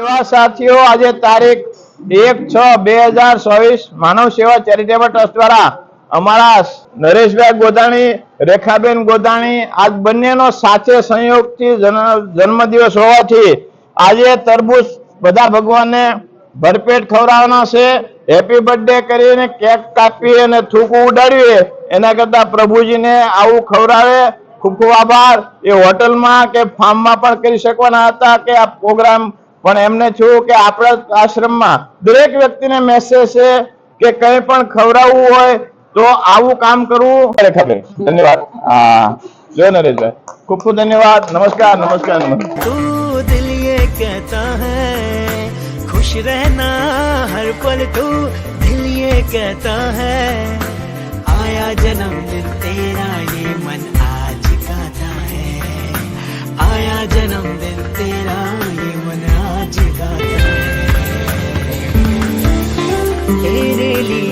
એવા સાથીઓ આજે તારીખ 1/6/2024 માનવ સેવા ચેરિટેબલ ટ્રસ્ટ દ્વારા અમારા નરેશભાઈ ગોધાણી, રેખાબેન ગોધાણી આજ બંનેનો સાથે સંયોગથી જન્મદિવસ હોવાથી આજે તરબૂચ બધા ભગવાનને ભરપેટ ખવડાવવાના છે। હેપી બર્થડે કરીને કેક કાપી અને થૂકું ઉડાડ્યું એના કરતા પ્રભુજીને આવું ખવડાવે। ખૂબ ખૂબ આભાર। એ હોટલમાં કે ફાર્મમાં પણ કરી શકવાના હતા કે આ પ્રોગ્રામ પણ એમને થયું કે આપણા આશ્રમમાં દરેક વ્યક્તિને મેસેજ છે કે કંઈ પણ ખવડાવવું હોય તો આવું કામ કરવું। રેખાબેન ધન્યવાદ। જો નરેશભાઈ ખૂબ ખૂબ ધન્યવાદ। નમસ્કાર નમસ્કાર નમસ્કાર। तू दिल ये कहता है खुश रहना हर पल, तू दिल ये कहता है आया जन्मदिन तेरा ये मन आज गाता है, आया जन्मदिन तेरा ये मन आज गाता है तेरे लिए।